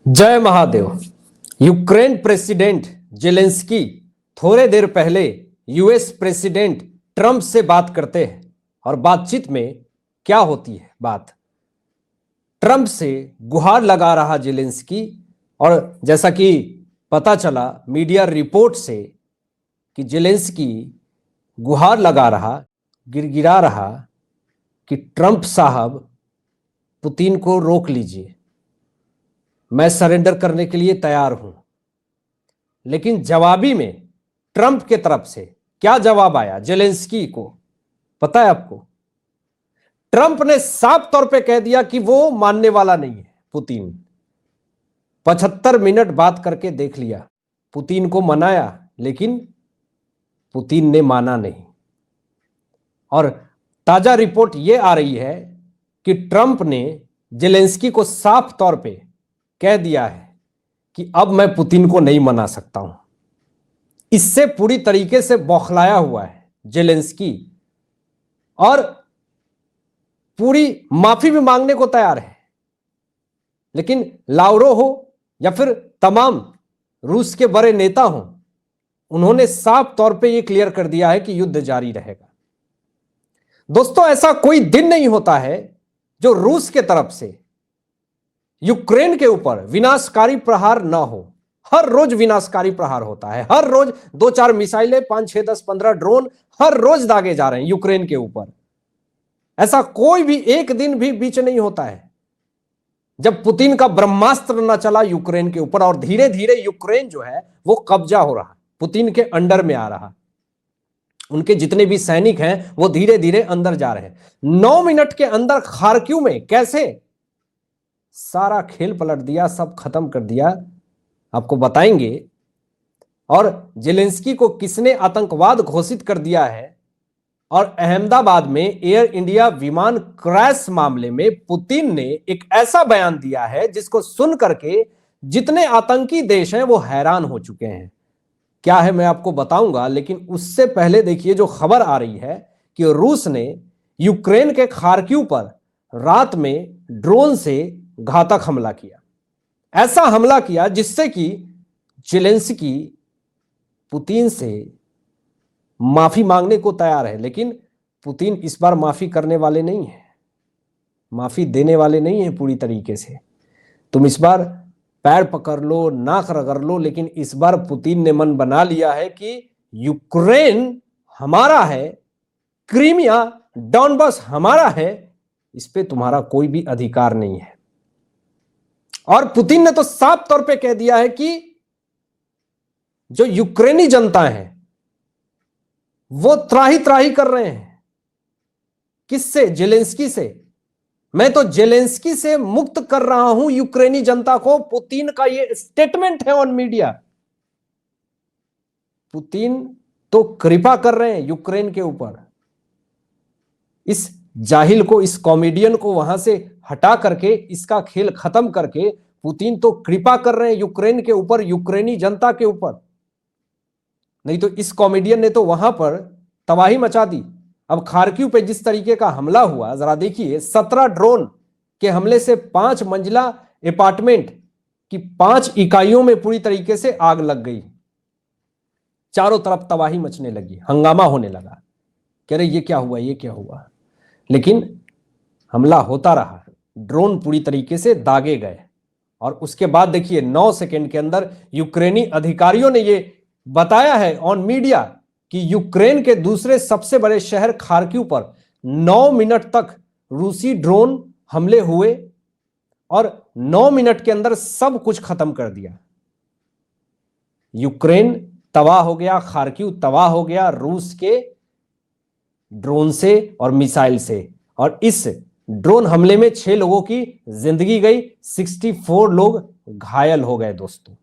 जय Mahadev. Ukraine president Zelensky थोड़े देर पहले यूएस प्रेसिडेंट ट्रंप से बात करते हैं और बातचीत में क्या होती है बात। ट्रंप से गुहार लगा रहा जेलेंस्की और जैसा कि पता चला मीडिया रिपोर्ट से कि जेलेंस्की गुहार लगा रहा, गिड़गिड़ा रहा कि ट्रंप साहब पुतिन को रोक लीजिए, मैं सरेंडर करने के लिए तैयार हूं। लेकिन जवाबी में ट्रंप के तरफ से क्या जवाब आया जेलेंस्की को पता है आपको? ट्रंप ने साफ तौर पे कह दिया कि वो मानने वाला नहीं है पुतिन। 75 मिनट बात करके देख लिया, पुतिन को मनाया, लेकिन पुतिन ने माना नहीं। और ताजा रिपोर्ट यह आ रही है कि ट्रंप ने जेलेंस्की को साफ तौर पे कह दिया है कि अब मैं पुतिन को नहीं मना सकता हूं। इससे पूरी तरीके से बौखलाया हुआ है जेलेंस्की और पूरी माफी भी मांगने को तैयार है। लेकिन लावरो हो या फिर तमाम रूस के बड़े नेता हो, उन्होंने साफ तौर पे यह क्लियर कर दिया है कि युद्ध जारी रहेगा। दोस्तों, ऐसा कोई दिन नहीं होता है जो रूस के तरफ से यूक्रेन के ऊपर विनाशकारी प्रहार ना हो। हर रोज विनाशकारी प्रहार होता है, हर रोज 2-4 मिसाइलें, 5, 6, 10, 15 ड्रोन हर रोज दागे जा रहे हैं यूक्रेन के ऊपर। ऐसा कोई भी एक दिन भी बीच नहीं होता है जब पुतिन का ब्रह्मास्त्र न चला यूक्रेन के ऊपर और धीरे धीरे यूक्रेन जो है वो कब्जा हो रहा, पुतिन के अंडर में आ रहा। उनके जितने भी सैनिक हैं वो धीरे धीरे अंदर जा रहे हैं। 9 मिनट के अंदर खार्किव में कैसे सारा खेल पलट दिया, सब खत्म कर दिया, आपको बताएंगे। और जेलेंस्की को किसने आतंकवाद घोषित कर दिया है, और अहमदाबाद में एयर इंडिया विमान क्रैश मामले में पुतिन ने एक ऐसा बयान दिया है जिसको सुन करके जितने आतंकी देश हैं वो हैरान हो चुके हैं। क्या है मैं आपको बताऊंगा, लेकिन उससे पहले देखिए जो खबर आ रही है कि रूस ने यूक्रेन के खार्किव पर रात में ड्रोन से घातक हमला किया। ऐसा हमला किया जिससे कि जेलेंस्की पुतिन से माफी मांगने को तैयार है, लेकिन पुतिन इस बार माफी करने वाले नहीं है, माफी देने वाले नहीं है पूरी तरीके से। तुम इस बार पैर पकड़ लो, नाक रगड़ लो, लेकिन इस बार पुतिन ने मन बना लिया है कि यूक्रेन हमारा है, क्रीमिया, डॉनबास हमारा है, इस पे तुम्हारा कोई भी अधिकार नहीं है। और पुतिन ने तो साफ तौर पे कह दिया है कि जो यूक्रेनी जनता है वो त्राही त्राही कर रहे हैं। किससे? जेलेंस्की से। मैं तो जेलेंस्की से मुक्त कर रहा हूं यूक्रेनी जनता को, पुतिन का ये स्टेटमेंट है ऑन मीडिया। पुतिन तो कृपा कर रहे हैं यूक्रेन के ऊपर। इस जाहिल को, इस कॉमेडियन को वहां से हटा करके, इसका खेल खत्म करके पुतिन तो कृपा कर रहे हैं यूक्रेन के ऊपर, यूक्रेनी जनता के ऊपर। नहीं तो इस कॉमेडियन ने तो वहां पर तबाही मचा दी। अब खार्किव पे जिस तरीके का हमला हुआ जरा देखिए, 17 ड्रोन के हमले से 5 मंजिला अपार्टमेंट की 5 इकाइयों में पूरी तरीके से आग लग गई। चारों तरफ तबाही मचने लगी, हंगामा होने लगा। कह रहे ये क्या हुआ, ये क्या हुआ। लेकिन हमला होता रहा, ड्रोन पूरी तरीके से दागे गए। और उसके बाद देखिए 9 सेकंड के अंदर यूक्रेनी अधिकारियों ने यह बताया है ऑन मीडिया कि यूक्रेन के दूसरे सबसे बड़े शहर खार्किव पर 9 मिनट तक रूसी ड्रोन हमले हुए और 9 मिनट के अंदर सब कुछ खत्म कर दिया। यूक्रेन तबाह हो गया, खार्किव तबाह हो गया रूस के ड्रोन से और मिसाइल से। और इस ड्रोन हमले में 6 लोगों की जिंदगी गई, 64 लोग घायल हो गए। दोस्तों,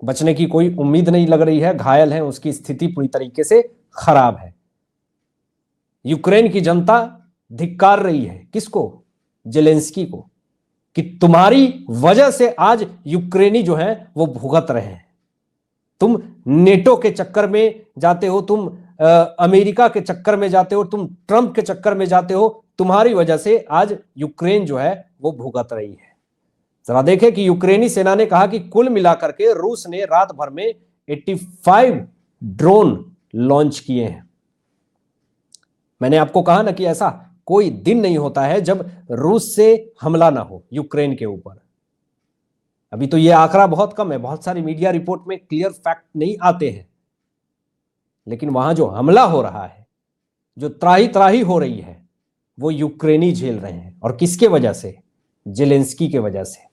बचने की कोई उम्मीद नहीं लग रही है, घायल है, उसकी स्थिति पूरी तरीके से खराब है। यूक्रेन की जनता धिक्कार रही है किसको? जेलेंस्की को, कि तुम्हारी वजह से आज यूक्रेनी जो है वो भुगत रहे हैं। तुम नेटो के चक्कर में जाते हो, तुम अमेरिका के चक्कर में जाते हो, तुम ट्रंप के चक्कर में जाते हो, तुम्हारी वजह से आज यूक्रेन जो है वो भुगत रही है। जरा देखें कि यूक्रेनी सेना ने कहा कि कुल मिलाकर के रूस ने रात भर में 85 ड्रोन लॉन्च किए हैं। मैंने आपको कहा ना कि ऐसा कोई दिन नहीं होता है जब रूस से हमला ना हो यूक्रेन के ऊपर। अभी तो यह आंकड़ा बहुत कम है, बहुत सारी मीडिया रिपोर्ट में क्लियर फैक्ट नहीं आते हैं, लेकिन वहां जो हमला हो रहा है, जो त्राही त्राही हो रही है, वो यूक्रेनी झेल रहे हैं। और किसके वजह से? जेलेंस्की के वजह से।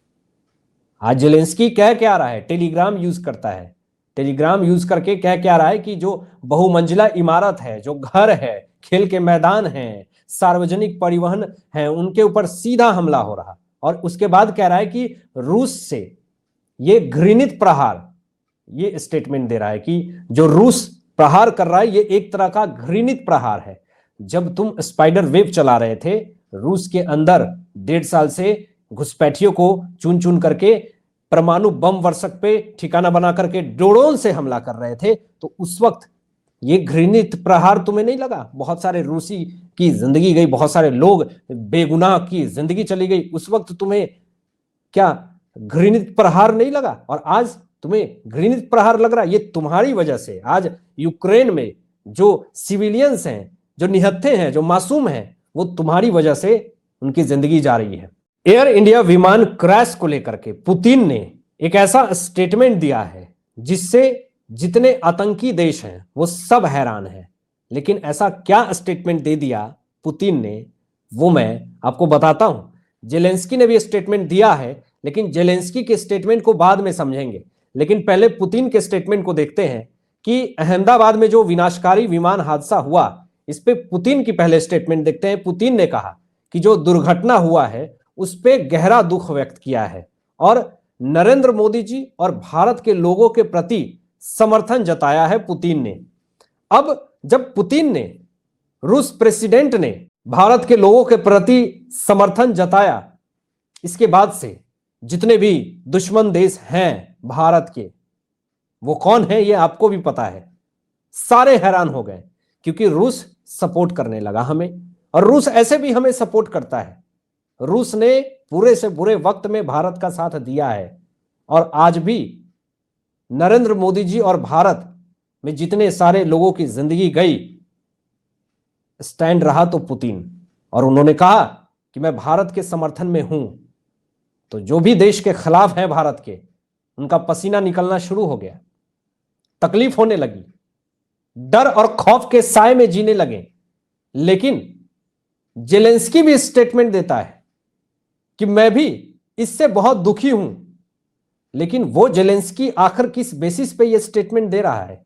आज जेलेंस्की कह क्या रहा है? टेलीग्राम यूज करता है। टेलीग्राम यूज करके कह क्या रहा है कि जो बहुमंजिला इमारत है, जो घर है, खेल के मैदान हैं, सार्वजनिक परिवहन है, उनके ऊपर सीधा हमला हो रहा। और उसके बाद कह रहा है कि रूस से ये घृणित प्रहार, ये स्टेटमेंट दे रहा है कि जो रूस प्रहार कर रहा है ये एक तरह का घृणित प्रहार है। जब तुम स्पाइडर वेब चला रहे थे रूस के अंदर 1.5 साल से, घुसपैठियों को चुन चुन करके परमाणु बम वर्षक पे ठिकाना बना करके ड्रोन से हमला कर रहे थे, तो उस वक्त ये घृणित प्रहार तुम्हें नहीं लगा? बहुत सारे रूसी की जिंदगी गई, बहुत सारे लोग बेगुनाह की जिंदगी चली गई, उस वक्त तुम्हें क्या घृणित प्रहार नहीं लगा? और आज तुम्हें घृणित प्रहार लग रहा है? ये तुम्हारी वजह से। आज यूक्रेन में जो सिविलियंस हैं, जो निहत्थे हैं, जो मासूम हैं, वो तुम्हारी वजह से उनकी जिंदगी जा रही है। एयर इंडिया विमान क्रैश को लेकर के पुतिन ने एक ऐसा स्टेटमेंट दिया है जिससे जितने आतंकी देश हैं वो सब हैरान हैं। लेकिन ऐसा क्या स्टेटमेंट दे दिया पुतिन ने, वो मैं आपको बताता हूं। जेलेंस्की ने भी स्टेटमेंट दिया है, लेकिन जेलेंस्की के स्टेटमेंट को बाद में समझेंगे। लेकिन पहले पुतिन के स्टेटमेंट को देखते हैं कि अहमदाबाद में जो विनाशकारी विमान हादसा हुआ, इस पे पुतिन की पहले स्टेटमेंट देखते हैं। पुतिन ने कहा कि जो दुर्घटना हुआ है उस पे गहरा दुख व्यक्त किया है और नरेंद्र मोदी जी और भारत के लोगों के प्रति समर्थन जताया है पुतिन ने। अब जब पुतिन ने, रूस प्रेसिडेंट ने भारत के लोगों के प्रति समर्थन जताया, इसके बाद से जितने भी दुश्मन देश हैं भारत के, वो कौन है ये आपको भी पता है, सारे हैरान हो गए, क्योंकि रूस सपोर्ट करने लगा हमें। और रूस ऐसे भी हमें सपोर्ट करता है। रूस ने बुरे से बुरे वक्त में भारत का साथ दिया है, और आज भी नरेंद्र मोदी जी और भारत में जितने सारे लोगों की जिंदगी गई, स्टैंड रहा तो पुतिन। और उन्होंने कहा कि मैं भारत के समर्थन में हूं। तो जो भी देश के खिलाफ है भारत के, उनका पसीना निकलना शुरू हो गया, तकलीफ होने लगी, डर और खौफ के साए में जीने लगे। लेकिन जेलेंस्की भी स्टेटमेंट देता है कि मैं भी इससे बहुत दुखी हूं। लेकिन वो जेलेंस्की आखिर किस बेसिस पे ये स्टेटमेंट दे रहा है?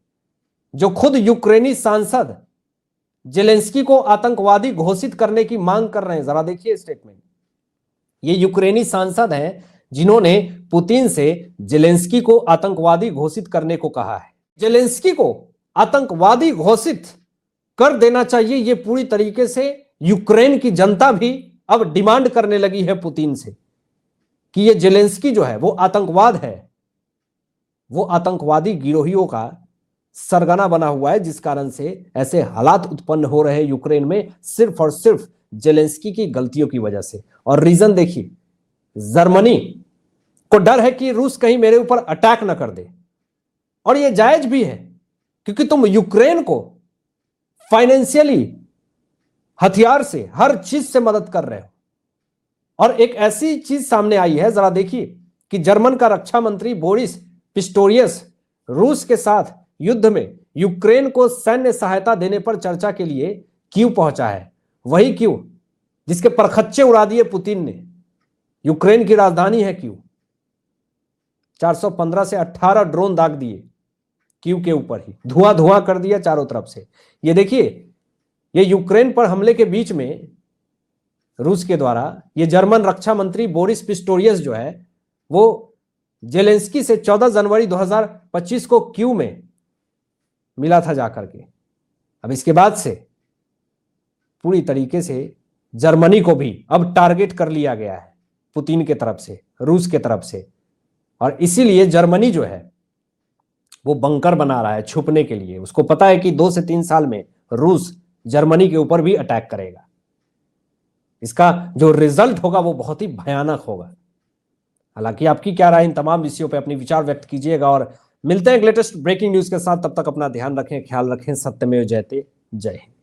जो खुद यूक्रेनी सांसद जेलेंस्की को आतंकवादी घोषित करने की मांग कर रहे हैं। जरा देखिए स्टेटमेंट। ये यूक्रेनी सांसद हैं जिन्होंने पुतिन से जेलेंस्की को आतंकवादी घोषित करने को कहा है। जेलेंस्की को आतंकवादी घोषित कर देना चाहिए, ये पूरी तरीके से यूक्रेन की जनता भी अब डिमांड करने लगी है पुतिन से कि ये जेलेंस्की जो है वो आतंकवाद है, वो आतंकवादी गिरोहियों का सरगना बना हुआ है, जिस कारण से ऐसे हालात उत्पन्न हो रहे हैं यूक्रेन में, सिर्फ और सिर्फ जेलेंस्की की गलतियों की वजह से। और रीजन देखिए, जर्मनी को डर है कि रूस कहीं मेरे ऊपर अटैक ना कर दे, और ये जायज भी है क्योंकि तुम यूक्रेन को फाइनेंशियली, हथियार से, हर चीज से मदद कर रहे हो। और एक ऐसी चीज सामने आई है, जरा देखिए, कि जर्मन का रक्षा मंत्री बोरिस पिस्टोरियस रूस के साथ युद्ध में यूक्रेन को सैन्य सहायता देने पर चर्चा के लिए कीव पहुंचा है। वही कीव जिसके परखच्चे उड़ा दिए पुतिन ने। यूक्रेन की राजधानी है कीव। 415 से 18 ड्रोन दाग दिए कीव के ऊपर ही, धुआं धुआं कर दिया चारों तरफ से। ये देखिए, ये यूक्रेन पर हमले के बीच में रूस के द्वारा ये जर्मन रक्षा मंत्री बोरिस पिस्टोरियस जो है वो जेलेंस्की से 14 जनवरी 2025 को कीव में मिला था जाकर के। अब इसके बाद से पूरी तरीके से जर्मनी को भी अब टारगेट कर लिया गया है पुतिन के तरफ से, रूस के तरफ से। और इसीलिए जर्मनी जो है वो बंकर बना रहा है छुपने के लिए। उसको पता है कि 2 से 3 साल में रूस जर्मनी के ऊपर भी अटैक करेगा। इसका जो रिजल्ट होगा वो बहुत ही भयानक होगा। हालांकि आपकी क्या राय इन तमाम विषयों पर अपनी विचार व्यक्त कीजिएगा और मिलते हैं लेटेस्ट ब्रेकिंग न्यूज के साथ। तब तक अपना ध्यान रखें, ख्याल रखें। सत्यमेव जयते। जय हिंद।